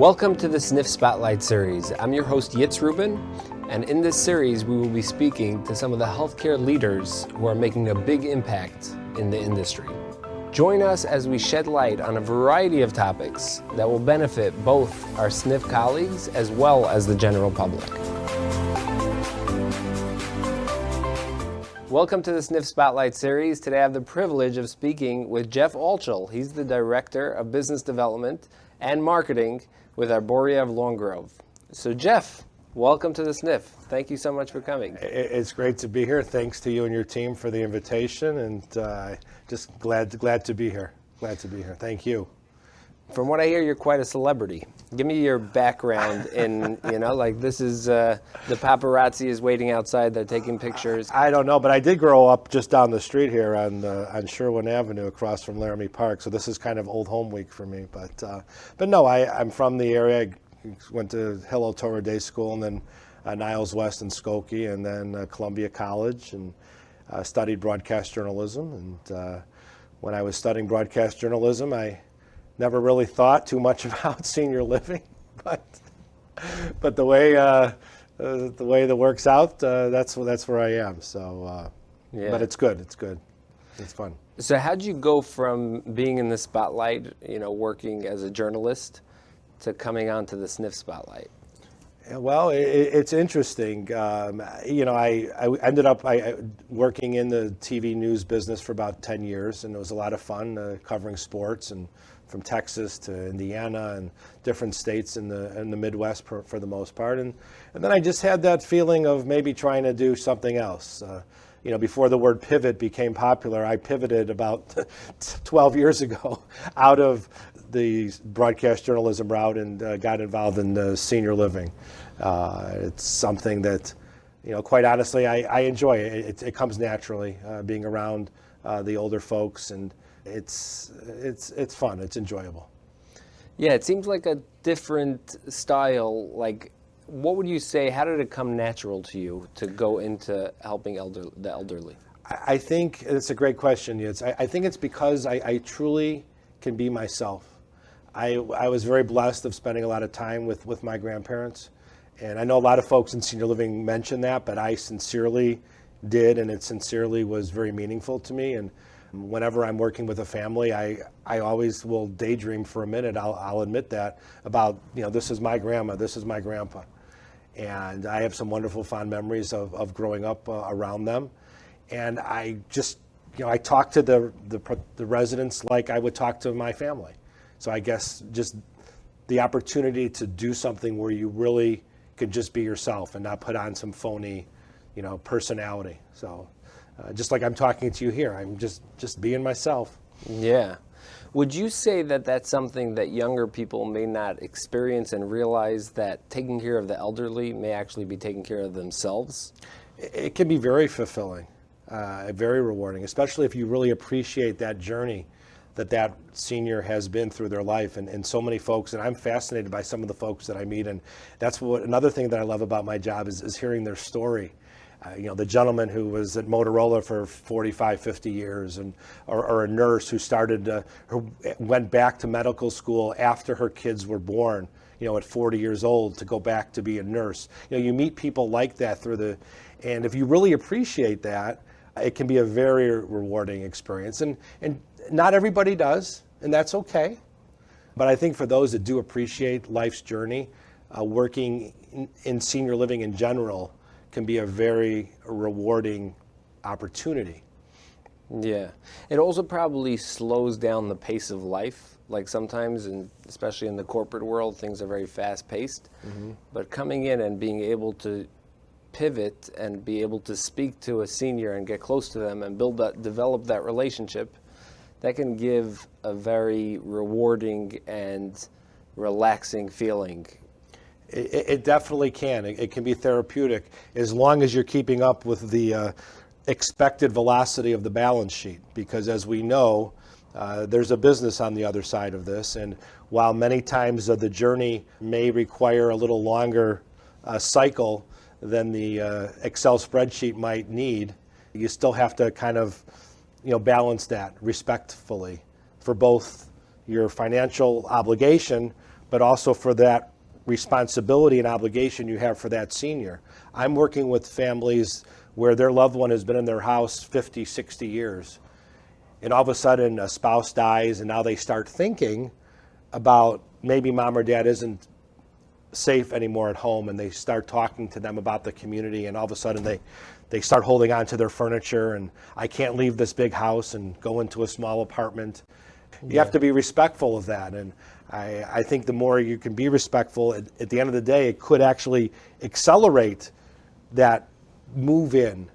Welcome to the SNF Spotlight series. I'm your host Yitz Rubin, and in this series we will be speaking to some of the healthcare leaders who are making a big impact in the industry. Join us as we shed light on a variety of topics that will benefit both our SNF colleagues as well as the general public. Welcome to the SNF Spotlight series. Today I have the privilege of speaking with Jeff Altschul. He's the Director of Business Development and Marketing with Arboria of Long Grove. So Jeff, welcome to the SNF. Thank you so much for coming. It's great to be here. Thanks to you and your team for the invitation, and just glad to be here. Glad to be here. Thank you. From what I hear, you're quite a celebrity. Give me your background in, this is, the paparazzi is waiting outside, they're taking pictures. I don't know, but I did grow up just down the street here on Sherwin Avenue across from Laramie Park, so this is kind of old home week for me. But no, I'm from the area. I went to Hillel Torah Day School and then Niles West in Skokie and then Columbia College, and studied broadcast journalism. And when I was studying broadcast journalism, I never really thought too much about senior living, but the way that works out, that's where I am. So, Yeah. But it's good. It's good. It's fun. So how'd you go from being in the spotlight, working as a journalist, to coming onto the SNF Spotlight? Well, it's interesting. I ended up working in the TV news business for about 10 years, and it was a lot of fun covering sports, and from Texas to Indiana and different states in the Midwest for the most part. And then I just had that feeling of maybe trying to do something else. Before the word pivot became popular, I pivoted about 12 years ago out of the broadcast journalism route and got involved in senior living. It's something that, quite honestly, I enjoy. It comes naturally, being around the older folks, and it's fun. It's enjoyable. Yeah, it seems like a different style. Like, what would you say, how did it come natural to you to go into helping the elderly? I think it's a great question. I think it's because I truly can be myself. I was very blessed of spending a lot of time with my grandparents. And I know a lot of folks in senior living mention that, but I sincerely did, and it sincerely was very meaningful to me. And whenever I'm working with a family, I always will daydream for a minute, I'll admit that, about, this is my grandma, this is my grandpa. And I have some wonderful fond memories of growing up around them. And I just, I talk to the residents like I would talk to my family. So I guess just the opportunity to do something where you really could just be yourself and not put on some phony, personality. So just like I'm talking to you here, I'm just being myself. Yeah. Would you say that that's something that younger people may not experience and realize, that taking care of the elderly may actually be taking care of themselves? It can be very fulfilling, very rewarding, especially if you really appreciate that journey that senior has been through their life, and so many folks, and I'm fascinated by some of the folks that I meet, and that's another thing that I love about my job is hearing their story. The gentleman who was at Motorola for 45, 50 years, or a nurse who went back to medical school after her kids were born, at 40 years old, to go back to be a nurse. You meet people like that and if you really appreciate that, it can be a very rewarding experience. And not everybody does, and that's okay. But I think for those that do appreciate life's journey, working in senior living in general can be a very rewarding opportunity. Yeah. It also probably slows down the pace of life. Like sometimes, and especially in the corporate world, things are very fast-paced. Mm-hmm. But coming in and being able to pivot and be able to speak to a senior and get close to them and develop that relationship, that can give a very rewarding and relaxing feeling. It definitely can. It can be therapeutic as long as you're keeping up with the expected velocity of the balance sheet, because as we know, there's a business on the other side of this. And while many times the journey may require a little longer cycle than the Excel spreadsheet might need, you still have to kind of balance that respectfully for both your financial obligation, but also for that responsibility and obligation you have for that senior. I'm working with families where their loved one has been in their house 50, 60 years. And all of a sudden a spouse dies, and now they start thinking about maybe mom or dad isn't safe anymore at home, and they start talking to them about the community, and all of a sudden they start holding on to their furniture, and I can't leave this big house and go into a small apartment. You have to be respectful of that, and I think the more you can be respectful, at the end of the day, it could actually accelerate that move in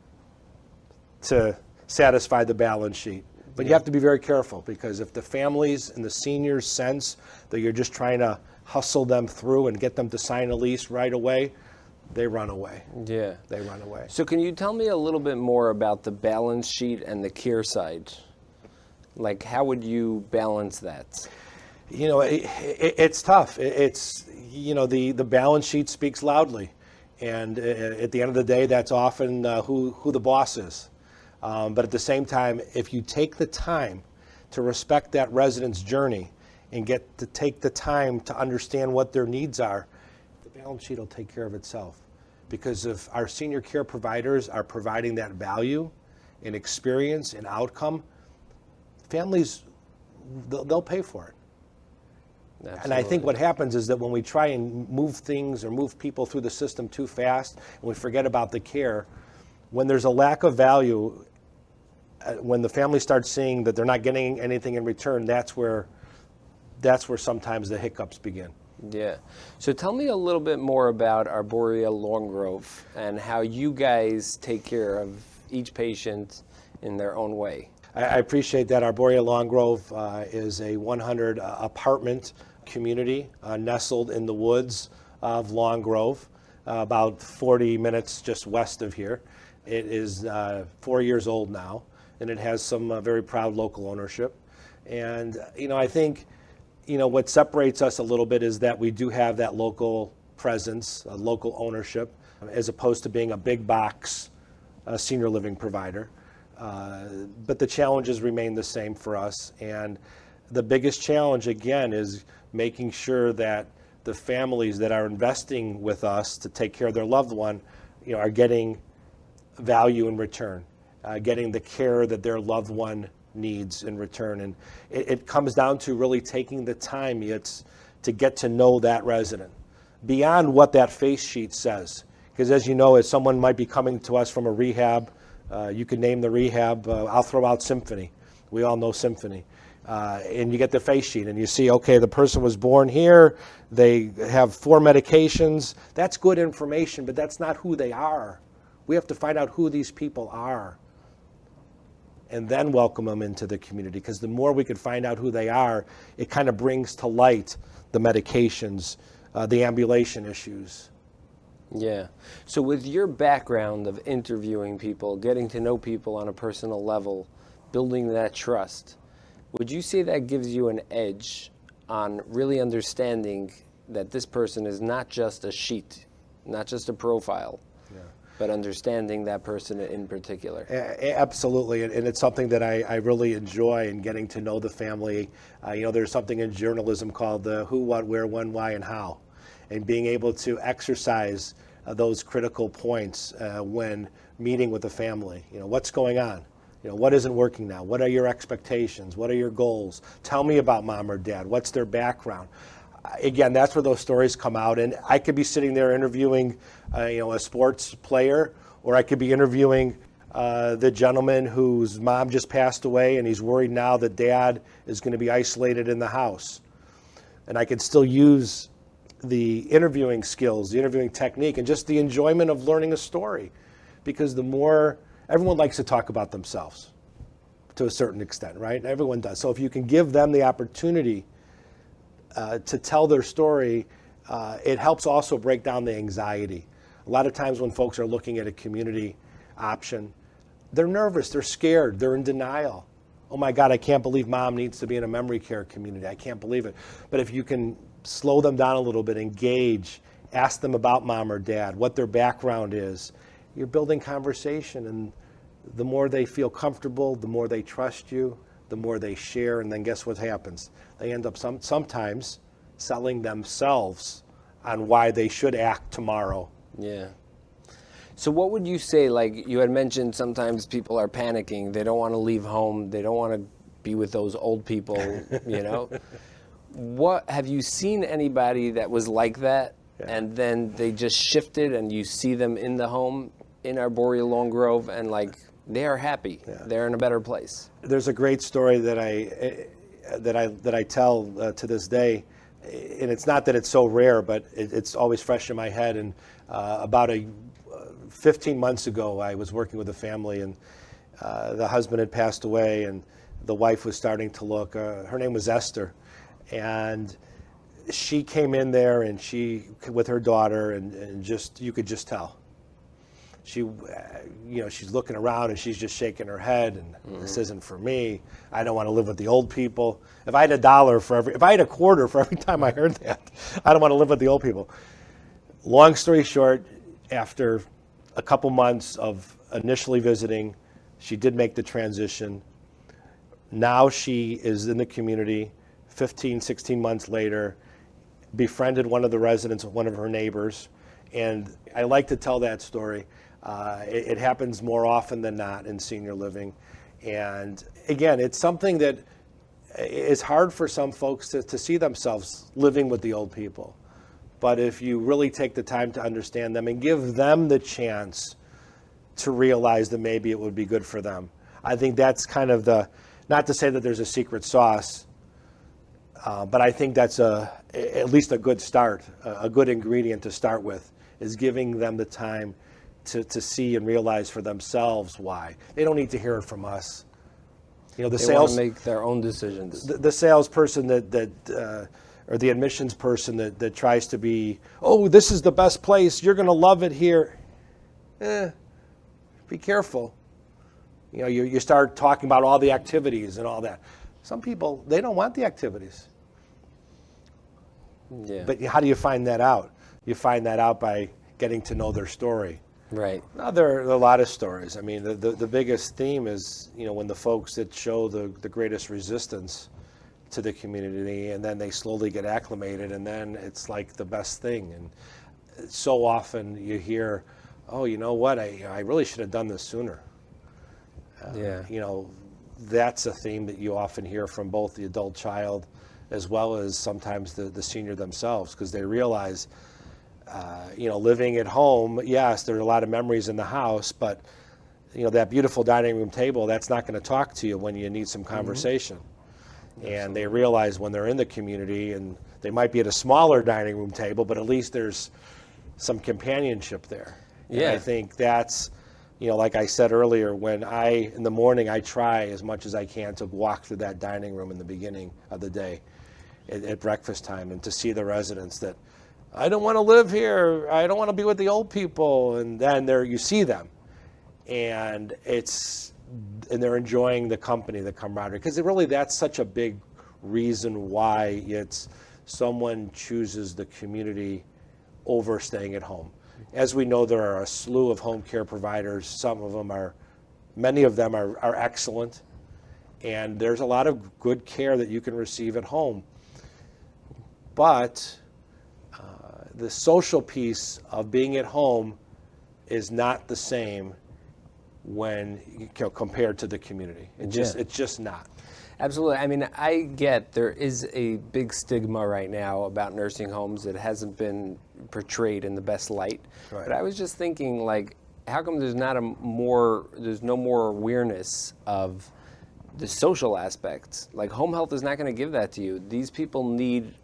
to satisfy the balance sheet. But you have to be very careful, because if the families and the seniors sense that you're just trying to hustle them through and get them to sign a lease right away, they run away. Yeah. They run away. So can you tell me a little bit more about the balance sheet and the care side? Like, how would you balance that? You know, it's tough. It's, you know, the balance sheet speaks loudly. And at the end of the day, that's often who the boss is. But at the same time, if you take the time to respect that resident's journey and get to take the time to understand what their needs are, the balance sheet will take care of itself. Because if our senior care providers are providing that value and experience and outcome, families, they'll pay for it. Absolutely. And I think what happens is that when we try and move things or move people through the system too fast, and we forget about the care, when there's a lack of value, when the family starts seeing that they're not getting anything in return, that's where sometimes the hiccups begin. Yeah. So tell me a little bit more about Arboria Long Grove and how you guys take care of each patient in their own way. I appreciate that. Arboria Long Grove is a 100 apartment community nestled in the woods of Long Grove, about 40 minutes just west of here. It is 4 years old now, and it has some very proud local ownership. And, you know, I think, you know, what separates us a little bit is that we do have that local presence, local ownership, as opposed to being a big box senior living provider. But the challenges remain the same for us. And the biggest challenge, again, is making sure that the families that are investing with us to take care of their loved one, you know, are getting value in return, getting the care that their loved one needs in return. And it comes down to really taking the time to get to know that resident beyond what that face sheet says. Because as you know, as someone might be coming to us from a rehab, you can name the rehab, I'll throw out Symphony. We all know Symphony. And you get the face sheet and you see, okay, the person was born here, they have 4 medications. That's good information, but that's not who they are. We have to find out who these people are and then welcome them into the community, because the more we can find out who they are, it kind of brings to light the medications, the ambulation issues. Yeah. So with your background of interviewing people, getting to know people on a personal level, building that trust, would you say that gives you an edge on really understanding that this person is not just a sheet, not just a profile, but understanding that person in particular? Absolutely, and it's something that I really enjoy in getting to know the family. You know, there's something in journalism called the who, what, where, when, why, and how. And being able to exercise those critical points when meeting with the family. You know, what's going on? You know, what isn't working now? What are your expectations? What are your goals? Tell me about mom or dad. What's their background? Again, that's where those stories come out. And I could be sitting there interviewing, you know, a sports player, or I could be interviewing the gentleman whose mom just passed away, and he's worried now that dad is going to be isolated in the house. And I could still use the interviewing skills, the interviewing technique, and just the enjoyment of learning a story. Because the more, everyone likes to talk about themselves to a certain extent, right? Everyone does. So if you can give them the opportunity to tell their story, it helps also break down the anxiety. A lot of times when folks are looking at a community option, they're nervous, they're scared, they're in denial. Oh my God, I can't believe mom needs to be in a memory care community. I can't believe it. But if you can slow them down a little bit, engage, ask them about mom or dad, what their background is, you're building conversation, and the more they feel comfortable, the more they trust you, the more they share, and then guess what happens? They end up sometimes selling themselves on why they should act tomorrow. Yeah. So what would you say, like you had mentioned sometimes people are panicking, they don't want to leave home, they don't want to be with those old people, you know? What, have you seen anybody that was like that and then they just shifted and you see them in the home in Arboria Long Grove and like they are happy, they're in a better place? There's a great story that I tell to this day, and it's not that it's so rare, but it's always fresh in my head. And about 15 months ago, I was working with a family, and the husband had passed away, and the wife was starting to look. Her name was Esther, and she came in there, and she with her daughter, and just you could just tell. She, she's looking around and she's just shaking her head, and this isn't for me. I don't want to live with the old people. If I had if I had a quarter for every time I heard that, I don't want to live with the old people. Long story short, after a couple months of initially visiting, she did make the transition. Now she is in the community. 15, 16 months later, befriended one of the residents, one of her neighbors, and I like to tell that story. It happens more often than not in senior living. And again, it's something that is hard for some folks to see themselves living with the old people. But if you really take the time to understand them and give them the chance to realize that maybe it would be good for them, I think that's kind of not to say that there's a secret sauce, but I think that's at least a good start, a good ingredient to start with, is giving them the time to see and realize for themselves why. They don't need to hear it from us. The they sales want to make their own decisions. The salesperson or the admissions person that tries to be, oh, this is the best place, you're going to love it here. Be careful. You start talking about all the activities and all that. Some people, they don't want the activities. Yeah. But how do you find that out? You find that out by getting to know their story. Right. Now, there are a lot of stories. I mean, the biggest theme is, when the folks that show the greatest resistance to the community, and then they slowly get acclimated, and then it's like the best thing. And so often you hear, oh, you know what, I really should have done this sooner. That's a theme that you often hear from both the adult child as well as sometimes the senior themselves, because they realize, living at home, yes, there are a lot of memories in the house, but that beautiful dining room table, that's not going to talk to you when you need some conversation. And they realize when they're in the community, and they might be at a smaller dining room table, but at least there's some companionship there. Yeah. And I think that's, like I said earlier, in the morning, I try as much as I can to walk through that dining room in the beginning of the day at breakfast time, and to see the residents that, I don't want to live here, I don't want to be with the old people, and then you see them, and they're enjoying the company, the camaraderie, because that's such a big reason why someone chooses the community over staying at home. As we know, there are a slew of home care providers. Many of them are excellent, and there's a lot of good care that you can receive at home. But the social piece of being at home is not the same when compared to the community. It's just not. Absolutely. I mean, I get there is a big stigma right now about nursing homes that hasn't been portrayed in the best light. Right. But I was just thinking, like, how come there's no more awareness of the social aspects? Like, home health is not going to give that to you. These people need,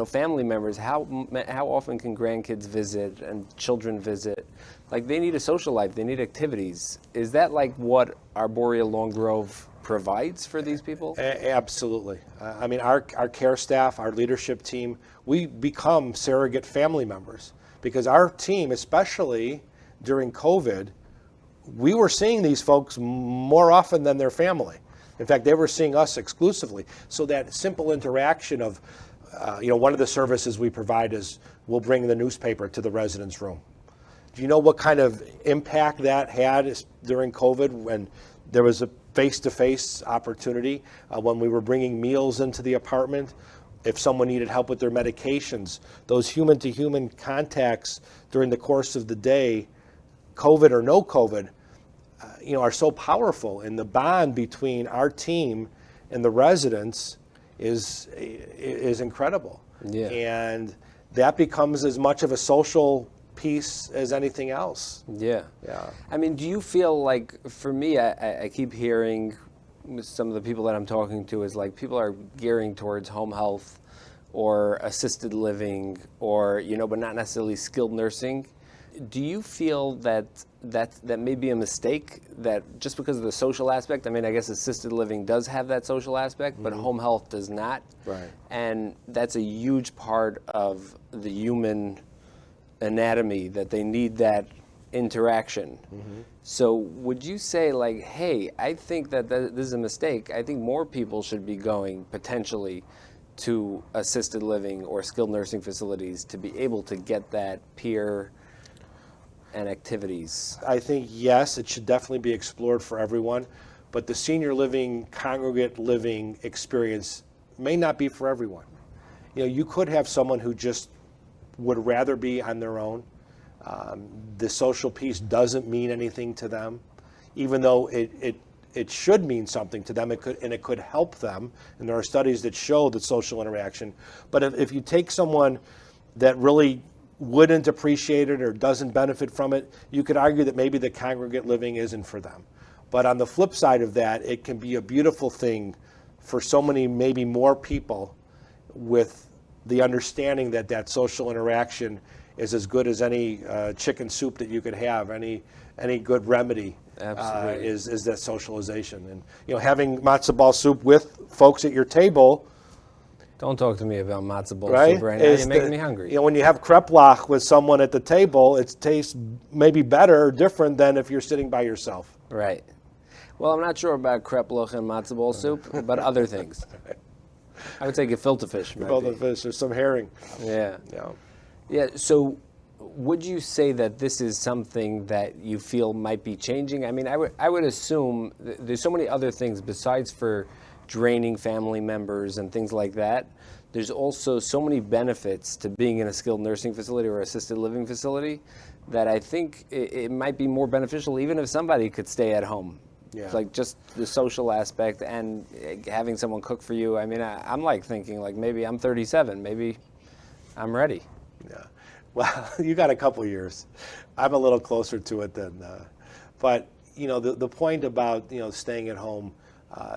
family members. How often can grandkids visit and children visit? Like, they need a social life. They need activities. Is that like what Arboria Long Grove provides for these people? Absolutely. I mean, our care staff, our leadership team, we become surrogate family members, because our team, especially during COVID, we were seeing these folks more often than their family. In fact, they were seeing us exclusively. So that simple interaction of, one of the services we provide is we'll bring the newspaper to the residence room. Do you know what kind of impact that had during COVID, when there was a face-to-face opportunity, when we were bringing meals into the apartment? if someone needed help with their medications. Those human-to-human contacts during the course of the day, COVID or no COVID, are so powerful. And the bond between our team and the residents is incredible. Yeah. And that becomes as much of a social piece as anything else. Yeah. Yeah. I mean, do you feel like, for me, I keep hearing some of the people that I'm talking to is like people are gearing towards home health or assisted living or, but not necessarily skilled nursing. Do you feel that may be a mistake, that just because of the social aspect? I mean, I guess assisted living does have that social aspect, but home health does not. Right. And that's a huge part of the human anatomy, that they need that interaction. So would you say, like, hey, I think that this is a mistake. I think more people should be going potentially to assisted living or skilled nursing facilities to be able to get that peer and activities? I think, yes, it should definitely be explored for everyone, but the senior living, congregate living experience may not be for everyone. You could have someone who just would rather be on their own. The social piece doesn't mean anything to them, even though it should mean something to them. It could help them, and there are studies that show the social interaction. But if you take someone that really wouldn't appreciate it or doesn't benefit from it, you could argue that maybe the congregate living isn't for them. But on the flip side of that, it can be a beautiful thing for so many, maybe more people, with the understanding that that social interaction is as good as any chicken soup that you could have, any good remedy. Absolutely. Is that socialization. And having matzo ball soup with folks at your table. Don't talk to me about matzo ball Right? soup right now. You're making me hungry. When you have kreplach with someone at the table, it tastes maybe better or different than if you're sitting by yourself. Right. Well, I'm not sure about kreplach and matzo ball soup, but other things. I would say gefilte fish. Gefilte fish or some herring. Yeah. Yeah. Yeah. So, would you say that this is something that you feel might be changing? I mean, I would assume there's so many other things besides for draining family members and things like that. There's also so many benefits to being in a skilled nursing facility or assisted living facility that I think it might be more beneficial even if somebody could stay at home. Yeah. It's like just the social aspect and having someone cook for you. I mean, I'm like thinking like maybe I'm 37, maybe I'm ready. Yeah. Well, you got a couple years. I'm a little closer to it than, but the point about staying at home.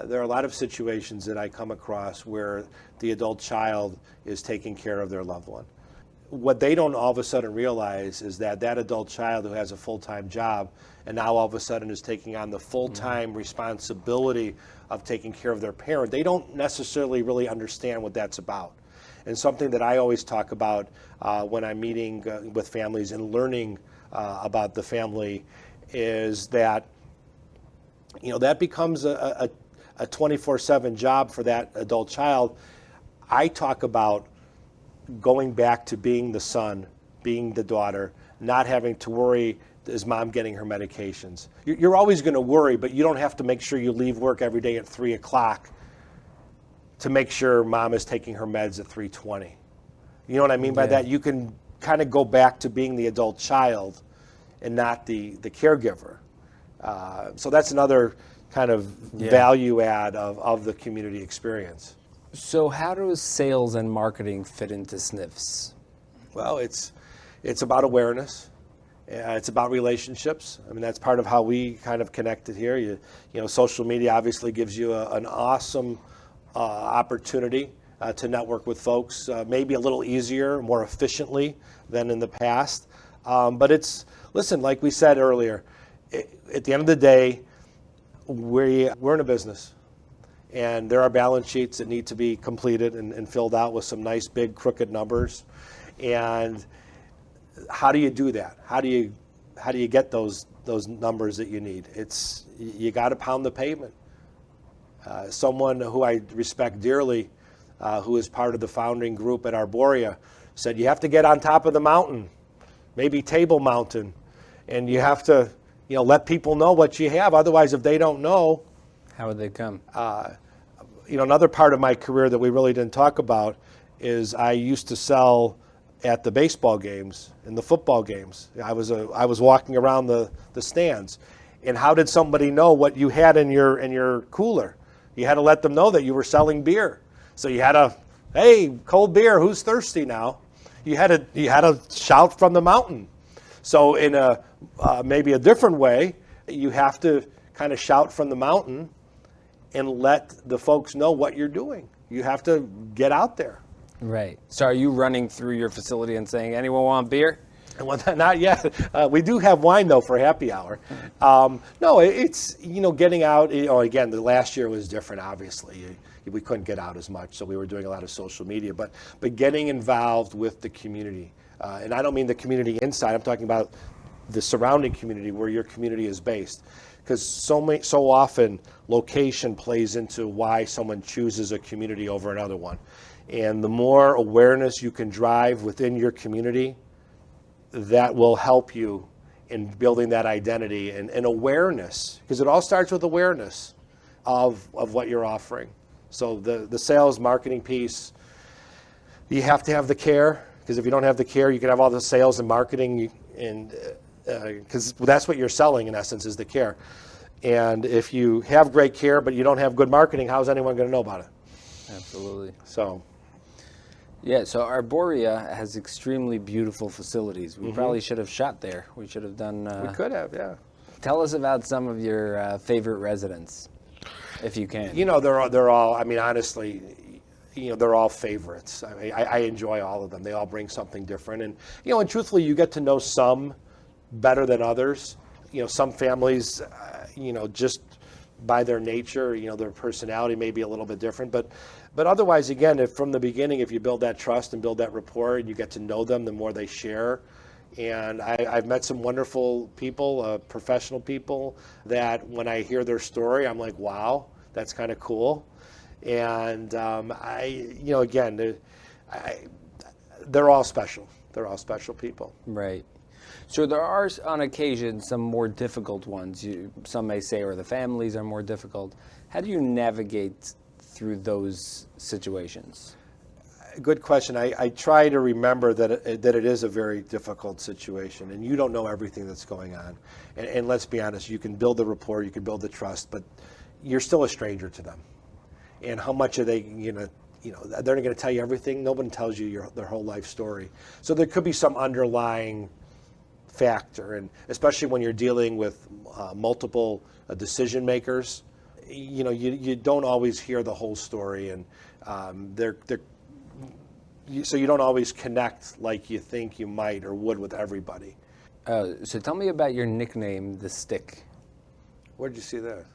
There are a lot of situations that I come across where the adult child is taking care of their loved one. What they don't all of a sudden realize is that adult child who has a full-time job and now all of a sudden is taking on the full-time responsibility of taking care of their parent, they don't necessarily really understand what that's about. And something that I always talk about when I'm meeting with families and learning about the family is that that becomes a 24/7 job for that adult child. I talk about going back to being the son, being the daughter, not having to worry, is mom getting her medications? You're always going to worry, but you don't have to make sure you leave work every day at 3 o'clock to make sure mom is taking her meds at 3:20. You know what I mean by that? You can kind of go back to being the adult child and not the caregiver. So that's another kind of value add of the community experience. So how does sales and marketing fit into SNFs? Well, it's about awareness. It's about relationships. I mean, that's part of how we kind of connected here. Social media obviously gives you an awesome opportunity to network with folks, maybe a little easier, more efficiently than in the past. But listen, like we said earlier, at the end of the day, we're in a business. And there are balance sheets that need to be completed and filled out with some nice big crooked numbers. And how do you do that? How do you get those numbers that you need? You got to pound the pavement. Someone who I respect dearly, who is part of the founding group at Arboria, said you have to get on top of the mountain, maybe Table Mountain, and you have to let people know what you have. Otherwise, if they don't know, how would they come? Another part of my career that we really didn't talk about is I used to sell at the baseball games and the football games. I was walking around the stands, and how did somebody know what you had in your cooler? You had to let them know that you were selling beer. So you had to, hey, cold beer, who's thirsty now? You had to shout from the mountain. So in maybe a different way, you have to kind of shout from the mountain and let the folks know what you're doing. You have to get out there. Right. So are you running through your facility and saying, anyone want beer? Well, not yet. We do have wine, though, for happy hour. No, it's, getting out. Again, the last year was different, obviously. We couldn't get out as much, so we were doing a lot of social media. But getting involved with the community. And I don't mean the community inside. I'm talking about the surrounding community where your community is based. Because so often, location plays into why someone chooses a community over another one. And the more awareness you can drive within your community, that will help you in building that identity and awareness, because it all starts with awareness of what you're offering. So the sales marketing piece, you have to have the care, because if you don't have the care, you can have all the sales and marketing, and because that's what you're selling in essence is the care. And if you have great care but you don't have good marketing, how's anyone going to know about it? Absolutely. So. Yeah, so Arboria has extremely beautiful facilities. We probably should have shot there. We should have done... we could have, yeah. Tell us about some of your favorite residents, if you can. They're all, I mean, honestly, they're all favorites. I enjoy all of them. They all bring something different. And truthfully, you get to know some better than others. Some families, just by their nature, their personality may be a little bit different. But otherwise, again, from the beginning, if you build that trust and build that rapport and you get to know them, the more they share. And I've met some wonderful people, professional people, that when I hear their story, I'm like, wow, that's kind of cool. And they're all special. They're all special people. Right. So there are, on occasion, some more difficult ones. Some may say, or the families are more difficult. How do you navigate through those situations? Good question. I try to remember that it is a very difficult situation, and you don't know everything that's going on. And let's be honest, you can build the rapport, you can build the trust, but you're still a stranger to them. And how much are they they're not going to tell you everything. Nobody tells you their whole life story. So there could be some underlying factor, and especially when you're dealing with multiple decision makers, you don't always hear the whole story, and so you don't always connect like you think you might or would with everybody. So tell me about your nickname, The Stick. Where did you see that?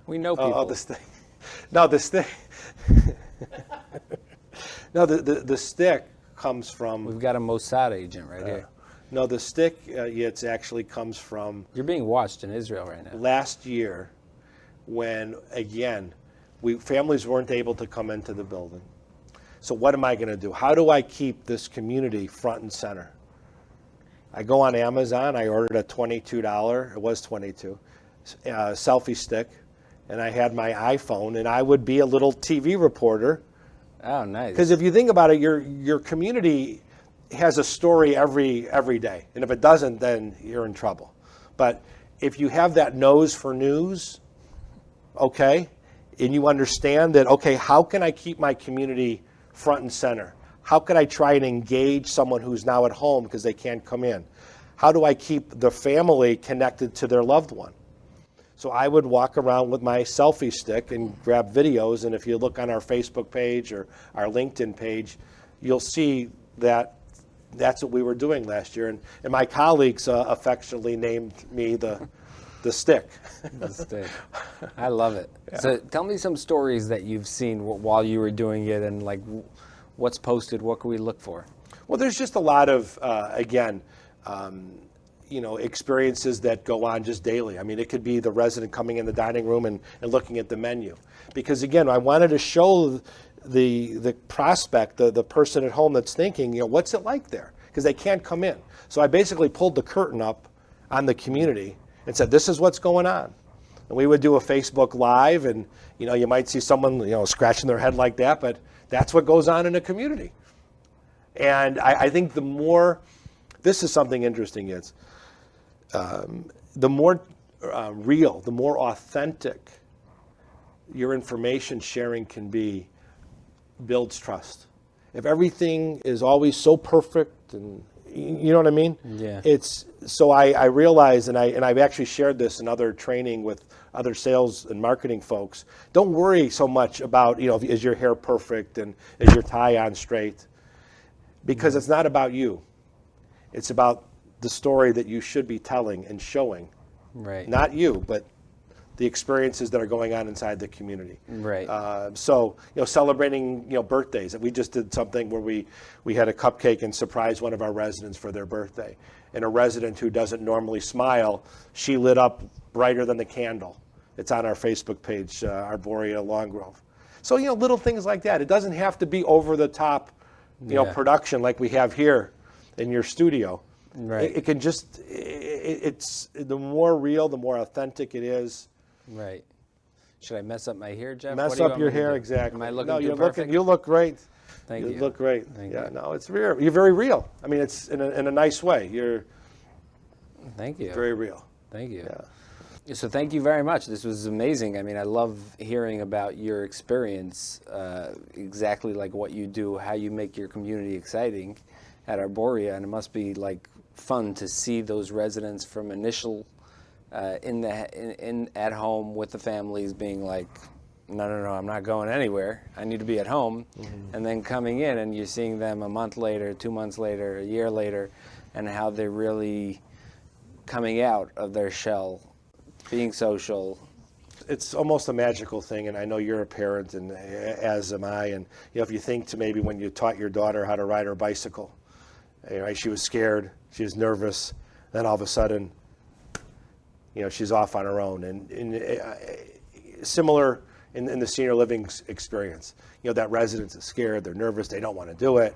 We know people. Oh, the stick. No, the stick. No, the stick comes from. We've got a Mossad agent right here. No, the stick, it actually comes from. You're being watched in Israel right now. Last year, when, again, families weren't able to come into the building. So what am I going to do? How do I keep this community front and center? I go on Amazon. I ordered a $22, it was $22, selfie stick, and I had my iPhone, and I would be a little TV reporter. Oh, nice. Because if you think about it, your community has a story every day. And if it doesn't, then you're in trouble. But if you have that nose for news, okay, and you understand that, okay, how can I keep my community front and center? How can I try and engage someone who's now at home because they can't come in? How do I keep the family connected to their loved one? So I would walk around with my selfie stick and grab videos, and if you look on our Facebook page or our LinkedIn page, you'll see that that's what we were doing last year. And my colleagues affectionately named me the Stick. The Stick. I love it. Yeah. So tell me some stories that you've seen while you were doing it, and like what's posted, what can we look for? Well, there's just a lot of, experiences that go on just daily. I mean, it could be the resident coming in the dining room and looking at the menu. Because again, I wanted to show the prospect, the person at home that's thinking, what's it like there? Because they can't come in. So I basically pulled the curtain up on the community and said, this is what's going on. And we would do a Facebook Live, and you might see someone scratching their head like that, but That's what goes on in a community. And I think the more, this is something interesting, is the more real, the more authentic your information sharing can be, builds trust. If everything is always so perfect, and you know what I mean? Yeah. It's so I realize, and I've actually shared this in other training with other sales and marketing folks. Don't worry so much about, is your hair perfect and is your tie on straight? Because it's not about you. It's about the story that you should be telling and showing. Right. Not you, but the experiences that are going on inside the community. Right. So, celebrating, birthdays. We just did something where we had a cupcake and surprised one of our residents for their birthday. And a resident who doesn't normally smile, she lit up brighter than the candle. It's on our Facebook page, Arboria Long Grove. So, little things like that. It doesn't have to be over the top, production like we have here in your studio. Right. It can just, it's the more real, the more authentic it is. Right. Should I mess up my hair, Jeff? Mess up your hair, exactly. Am I looking no, too perfect? You look great. Thank you. You look great. Thank yeah, you. no, it's real. You're very real. I mean, it's in a nice way. You're Thank you. very real. Thank you. Yeah. So thank you very much. This was amazing. I mean, I love hearing about your experience, exactly like what you do, how you make your community exciting at Arboria, and it must be like fun to see those residents from initial at home with the families being like, no, I'm not going anywhere. I need to be at home. Mm-hmm. And then coming in and you're seeing them a month later, 2 months later, a year later, and how they're really coming out of their shell, being social. It's almost a magical thing, and I know you're a parent, and as am I. And if you think to maybe when you taught your daughter how to ride her bicycle, she was scared, she was nervous, then all of a sudden, she's off on her own. And similar in the senior living experience, that residence is scared, they're nervous, they don't want to do it.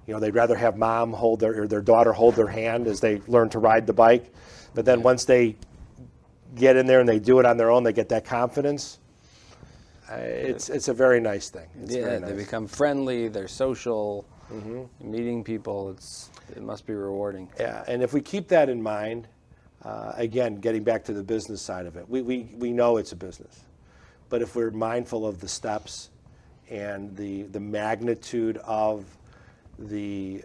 They'd rather have mom hold their daughter hold their hand as they learn to ride the bike. But then once they get in there and they do it on their own, they get that confidence. It's a very nice thing. It's very nice. They become friendly, they're social, meeting people, it must be rewarding. Yeah, and if we keep that in mind, again, getting back to the business side of it, we know it's a business. But if we're mindful of the steps and the magnitude of the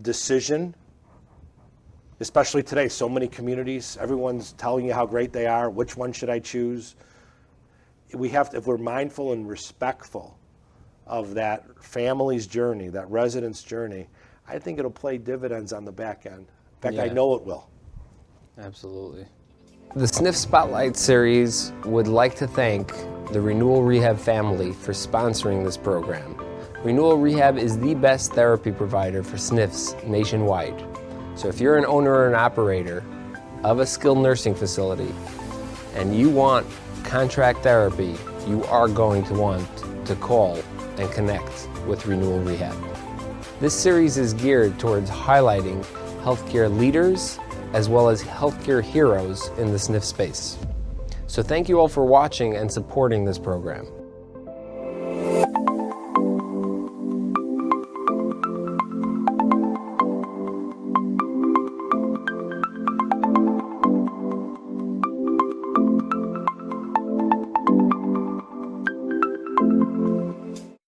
decision, especially today, so many communities, everyone's telling you how great they are, which one should I choose? If we're mindful and respectful of that family's journey, that resident's journey, I think it'll play dividends on the back end. In fact, I know it will. Absolutely. The SNF Spotlight series would like to thank the Renewal Rehab family for sponsoring this program. Renewal Rehab is the best therapy provider for SNFs nationwide. So if you're an owner or an operator of a skilled nursing facility and you want contract therapy, you are going to want to call and connect with Renewal Rehab. This series is geared towards highlighting healthcare leaders as well as healthcare heroes in the SNF space. So thank you all for watching and supporting this program.